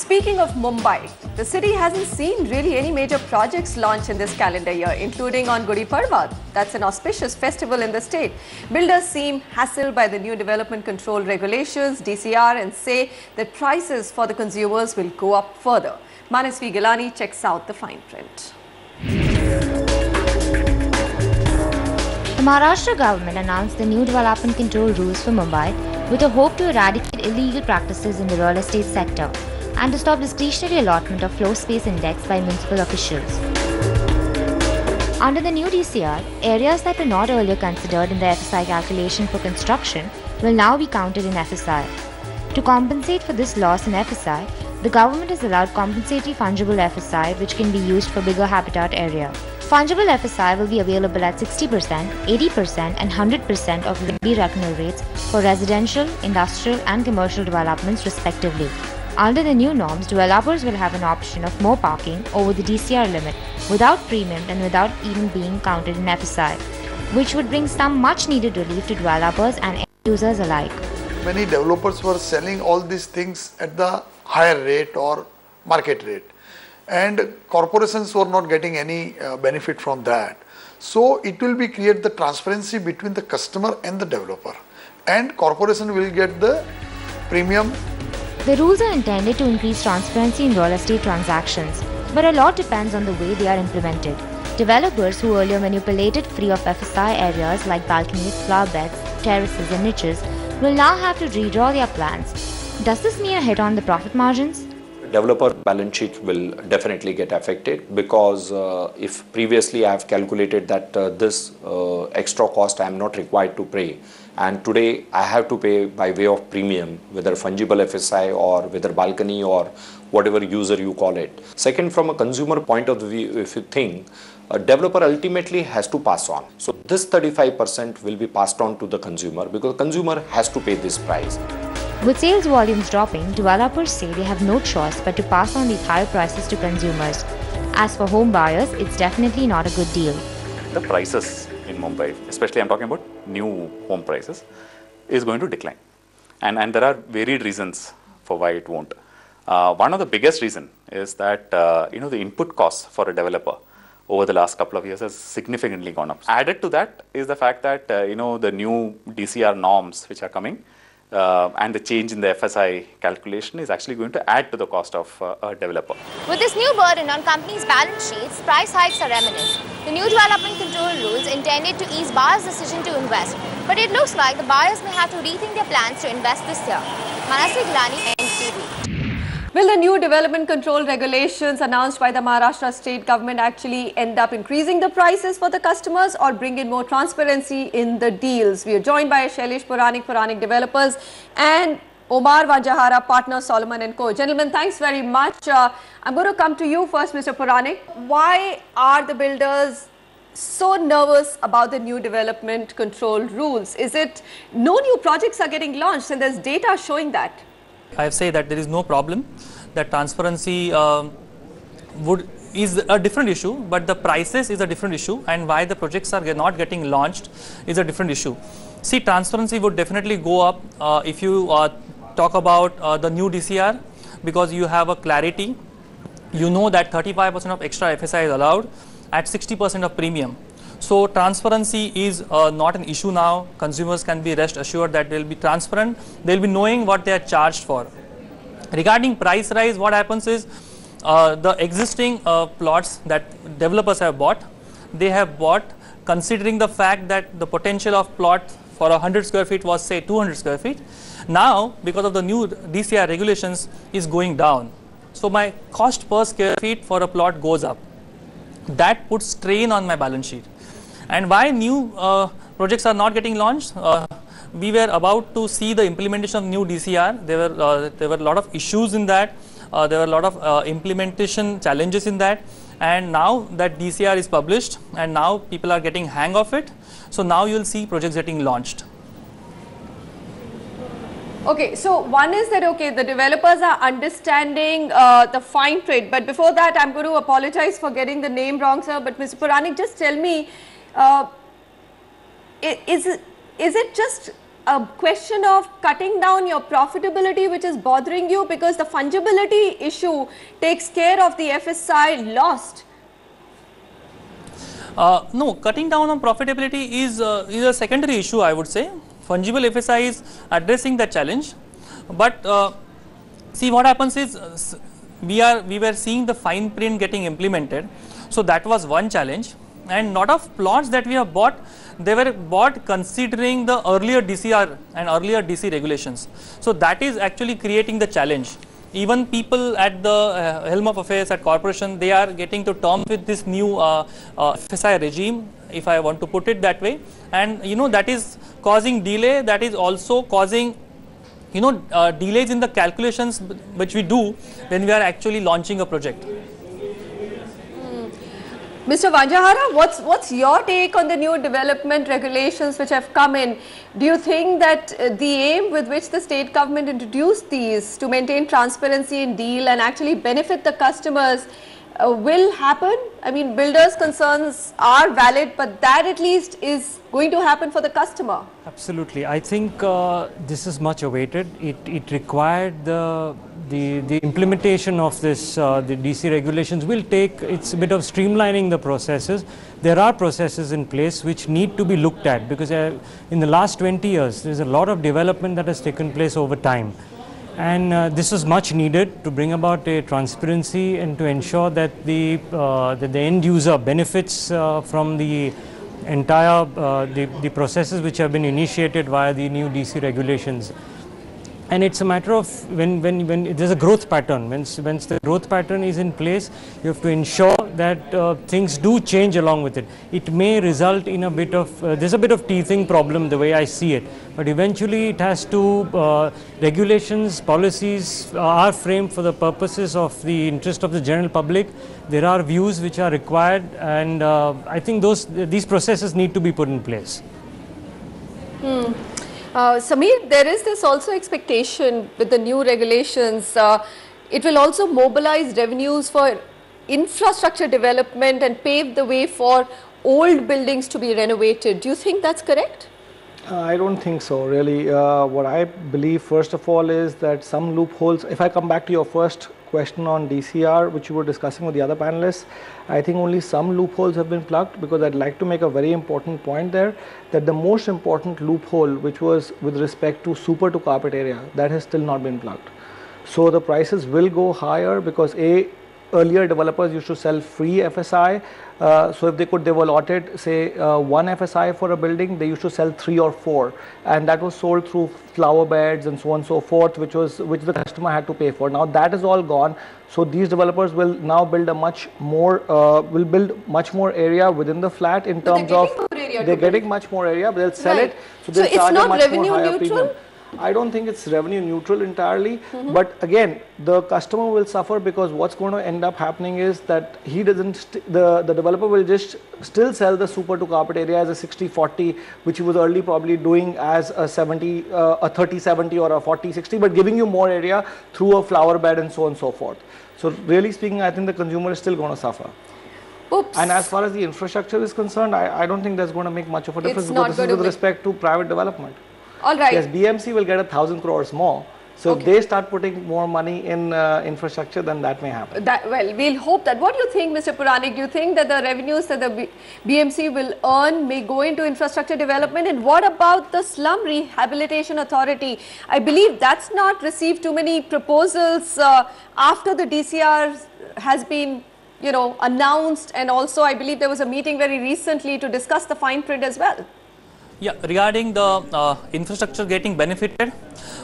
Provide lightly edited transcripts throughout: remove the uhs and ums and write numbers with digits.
Speaking of Mumbai, the city hasn't seen really any major projects launched in this calendar year, including on Gudi Padwa. That's an auspicious festival in the state. Builders seem hassled by the new development control regulations, DCR, and say that prices for the consumers will go up further. Manasvi Gilani checks out the fine print. The Maharashtra government announced the new development control rules for Mumbai with a hope to eradicate illegal practices in the real estate sector and to stop discretionary allotment of floor space index by municipal officials. Under the new DCR, areas that were not earlier considered in the FSI calculation for construction will now be counted in FSI. To compensate for this loss in FSI, the government has allowed compensatory fungible FSI which can be used for bigger habitat area. Fungible FSI will be available at 60%, 80% and 100% of ready reckoner rates for residential, industrial and commercial developments respectively. Under the new norms, developers will have an option of more parking over the DCR limit without premium and without even being counted in FSI, which would bring some much needed relief to developers and end users alike. Many developers were selling all these things at the higher rate or market rate, and corporations were not getting any benefit from that. So it will be create the transparency between the customer and the developer, and corporation will get the premium. The rules are intended to increase transparency in real estate transactions, but a lot depends on the way they are implemented. Developers who earlier manipulated free of FSI areas like balconies, flower beds, terraces and niches will now have to redraw their plans. Does this mean a hit on the profit margins? Developer balance sheet will definitely get affected because if previously I have calculated that this extra cost I am not required to pay, and today I have to pay by way of premium, whether fungible FSI or whether balcony or whatever user you call it. Second, from a consumer point of view, if you think, a developer ultimately has to pass on. So this 35% will be passed on to the consumer because the consumer has to pay this price. With sales volumes dropping, developers say they have no choice but to pass on these higher prices to consumers. As for home buyers, it's definitely not a good deal. The prices in Mumbai, especially I'm talking about new home prices, is going to decline. And there are varied reasons for why it won't. One of the biggest reason is that the input costs for a developer over the last couple of years has significantly gone up. Added to that is the fact that the new DCR norms which are coming and the change in the FSI calculation is actually going to add to the cost of a developer. With this new burden on companies' balance sheets, price hikes are imminent. The new development control rules intended to ease buyers' decision to invest, but it looks like the buyers may have to rethink their plans to invest this year. Manasvi Gilani, NDTV. Will the new development control regulations announced by the Maharashtra state government actually end up increasing the prices for the customers or bring in more transparency in the deals? We are joined by Shailesh Puranik, Puranik Developers, and Omar Vanjahara, partner Solomon & Co. Gentlemen, thanks very much. I'm going to come to you first, Mr. Puranik. Why are the builders so nervous about the new development control rules? Is it no new projects are getting launched and there's data showing that? I say that there is no problem, that transparency is a different issue, but the prices is a different issue, and why the projects are not getting launched is a different issue. See, transparency would definitely go up if you talk about the new DCR, because you have a clarity. You know that 35% of extra FSI is allowed at 60% of premium. So transparency is not an issue now. Consumers can be rest assured that they will be transparent. They will be knowing what they are charged for. Regarding price rise, what happens is the existing plots that developers have bought, they have bought considering the fact that the potential of plot for 100 square feet was say 200 square feet. Now, because of the new DCR regulations, is going down. So my cost per square feet for a plot goes up. That puts strain on my balance sheet. And why new projects are not getting launched? We were about to see the implementation of new DCR. There were a lot of issues in that. There were a lot of implementation challenges in that. And now that DCR is published and now people are getting hang of it. So now you will see projects getting launched. Okay, so one is that, okay, the developers are understanding the fine print. But before that, I'm going to apologize for getting the name wrong, sir. But Mr. Puranik, just tell me, is it just a question of cutting down your profitability which is bothering you, because the fungibility issue takes care of the FSI lost? No, cutting down on profitability is a secondary issue, I would say. Fungible FSI is addressing that challenge, but see what happens is we were seeing the fine print getting implemented, so that was one challenge. And lot of plots that we have bought, they were bought considering the earlier DCR and earlier DC regulations. So that is actually creating the challenge. Even people at the helm of affairs at corporation, they are getting to terms with this new FSI regime, if I want to put it that way. And you know, that is causing delay, that is also causing, you know, delays in the calculations which we do when we are actually launching a project. Mr. Vanjahara, what's your take on the new development regulations which have come in? Do you think that the aim with which the state government introduced these to maintain transparency in deal and actually benefit the customers will happen? I mean, builders' concerns are valid, but that at least is going to happen for the customer. Absolutely. I think this is much awaited. It required the implementation of this, the DC regulations will take, it's a bit of streamlining the processes. There are processes in place which need to be looked at, because in the last 20 years, there's a lot of development that has taken place over time. And this is much needed to bring about a transparency and to ensure that the end user benefits from the entire the processes which have been initiated via the new DC regulations. And it's a matter of when there's a growth pattern, when the growth pattern is in place, you have to ensure that things do change along with it. It may result in a bit of, there's a bit of teething problem the way I see it, but eventually it has to, regulations, policies are framed for the purposes of the interest of the general public. There are views which are required, and I think these processes need to be put in place. Sameer, there is this also expectation with the new regulations. It will also mobilize revenues for infrastructure development and pave the way for old buildings to be renovated. Do you think that's correct? I don't think so, really. What I believe, first of all, is that some loopholes, if I come back to your first question on DCR, which you were discussing with the other panelists, I think only some loopholes have been plugged, because I'd like to make a very important point there, that the most important loophole, which was with respect to super to carpet area, that has still not been plugged. So the prices will go higher because earlier developers used to sell free FSI. So if they were allotted, say, one FSI for a building, they used to sell 3 or 4, and that was sold through flower beds and so on and so forth, which the customer had to pay for. Now that is all gone. So these developers will now build a much more area within the flat in terms of they're getting much more area, but they'll sell it. So they'll charge a much more higher premium. I don't think it's revenue neutral entirely, but again, the customer will suffer, because what's going to end up happening is that the developer will just still sell the super to carpet area as a 60-40, which he was early probably doing as a 30-70 or a 40-60, but giving you more area through a flower bed and so on and so forth. So really speaking, I think the consumer is still going to suffer. Oops. And as far as the infrastructure is concerned, I don't think that's going to make much of a difference, because this is with respect to private development. All right. Yes, BMC will get 1,000 crores more. So if they start putting more money in infrastructure, then that may happen. Well, we'll hope that. What do you think, Mr. Puranik? Do you think that the revenues that the BMC will earn may go into infrastructure development? And what about the Slum Rehabilitation Authority? I believe that's not received too many proposals after the DCR has been, announced. And also, I believe there was a meeting very recently to discuss the fine print as well. Yeah, regarding the infrastructure getting benefited,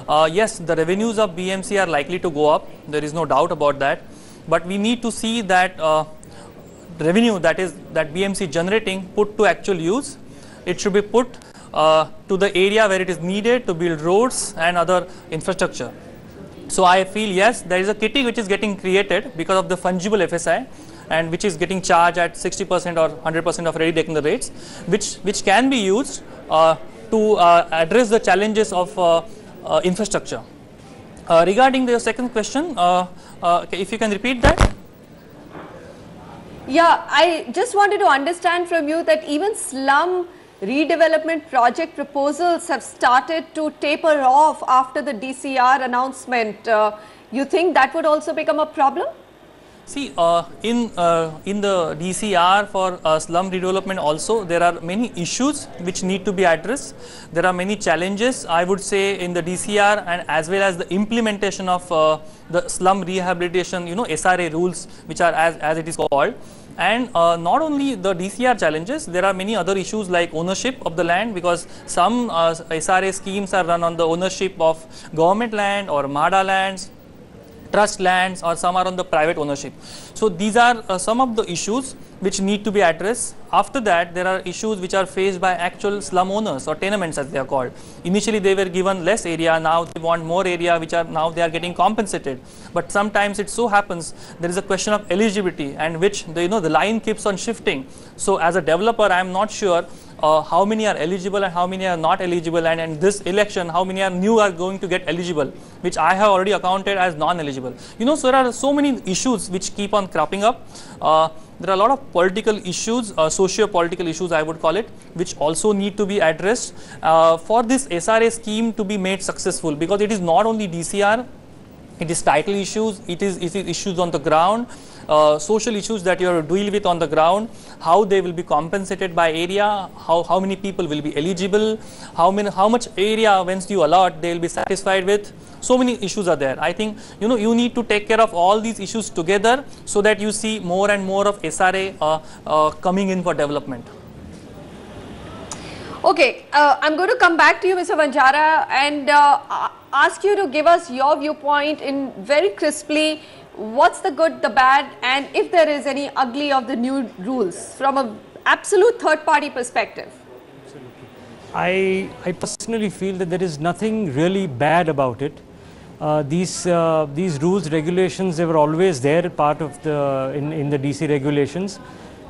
yes, the revenues of BMC are likely to go up. There is no doubt about that. But we need to see that revenue that BMC generating put to actual use. It should be put to the area where it is needed to build roads and other infrastructure. So I feel, yes, there is a kitty which is getting created because of the fungible FSI, and which is getting charged at 60% or 100% of ready decking rates, which can be used to address the challenges of infrastructure. Regarding the second question, if you can repeat that. Yeah, I just wanted to understand from you that even slum redevelopment project proposals have started to taper off after the DCR announcement. You think that would also become a problem? See, in the DCR for slum redevelopment also, there are many issues which need to be addressed. There are many challenges, I would say, in the DCR and as well as the implementation of the slum rehabilitation, SRA rules, which are as it is called. And not only the DCR challenges, there are many other issues like ownership of the land, because some SRA schemes are run on the ownership of government land or MHADA lands, trust lands, or some are on the private ownership. So these are some of the issues which need to be addressed. After that, there are issues which are faced by actual slum owners or tenements as they are called. Initially they were given less area, now they want more area, which are now they are getting compensated. But sometimes it so happens there is a question of eligibility, and which the line keeps on shifting. So as a developer, I am not sure how many are eligible and how many are not eligible, and this election how many are going to get eligible, which I have already accounted as non-eligible. So there are so many issues which keep on cropping up. There are a lot of political issues, socio-political issues I would call it, which also need to be addressed for this SRA scheme to be made successful, because it is not only DCR, it is title issues, it is issues on the ground, social issues that you have to deal with on the ground, how they will be compensated by area, how many people will be eligible, how much area once you allot they will be satisfied with. So many issues are there. I think you need to take care of all these issues together so that you see more and more of SRA coming in for development. Okay, I'm going to come back to you, Mr. Vanjara, and ask you to give us your viewpoint in very crisply. What's the good, the bad, and if there is any ugly of the new rules from an absolute third-party perspective? I personally feel that there is nothing really bad about it. These rules, regulations, they were always there, part of in the DC regulations,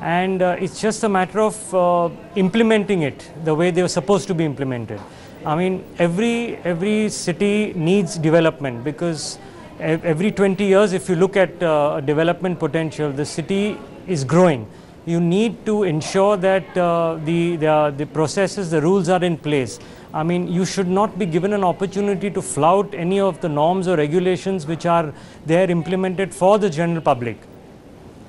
and it's just a matter of implementing it the way they were supposed to be implemented. I mean, every city needs development, because every 20 years, if you look at development potential, the city is growing. You need to ensure that the processes, the rules are in place. I mean, you should not be given an opportunity to flout any of the norms or regulations which are there implemented for the general public.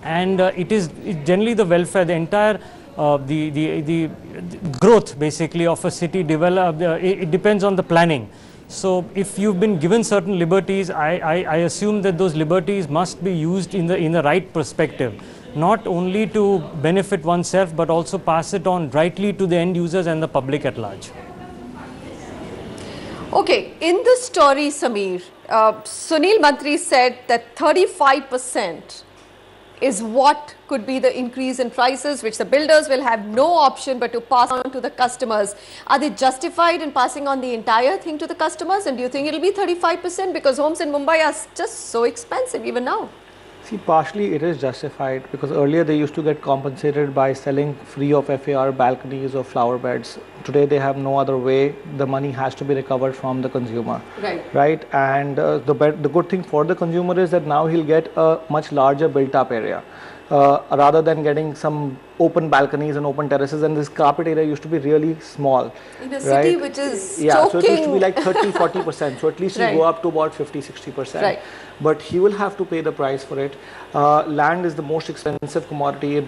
And it's generally the welfare, the entire the growth basically of a city it depends on the planning. So if you've been given certain liberties, I assume that those liberties must be used in the right perspective, not only to benefit oneself but also pass it on rightly to the end users and the public at large. Okay, in the story, Sameer, Sunil Mantri said that 35% is what could be the increase in prices, which the builders will have no option but to pass on to the customers. Are they justified in passing on the entire thing to the customers? And do you think it will be 35%? Because homes in Mumbai are just so expensive even now. See, partially it is justified, because earlier they used to get compensated by selling free of FAR balconies or flower beds. Today they have no other way. The money has to be recovered from the consumer. Right. And the good thing for the consumer is that now he'll get a much larger built up area. Rather than getting some open balconies and open terraces, and this carpet area used to be really small. In a city which is so it used to be like 30-40%, so at least you go up to about 50-60%. But he will have to pay the price for it. Land is the most expensive commodity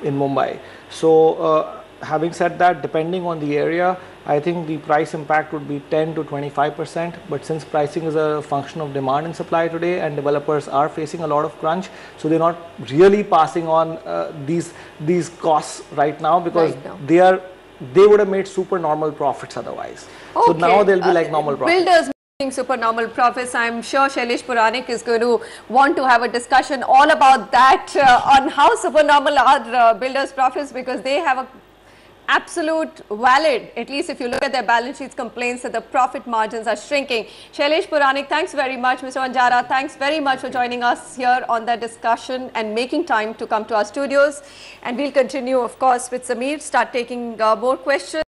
in Mumbai. So having said that, depending on the area, I think the price impact would be 10 to 25%. But since pricing is a function of demand and supply today, and developers are facing a lot of crunch, so they're not really passing on these costs right now, because they would have made super normal profits otherwise. Okay. So now they'll be like normal profits. Builders making supernormal profits. I'm sure Shailesh Puranik is going to want to have a discussion all about that on how supernormal are builders' profits, because they have a absolute valid, at least if you look at their balance sheets, complaints that the profit margins are shrinking. Shailesh Puranik, thanks very much. Mr. Vanjara, thanks very much for joining us here on the discussion and making time to come to our studios. And we'll continue, of course, with Sameer, start taking more questions.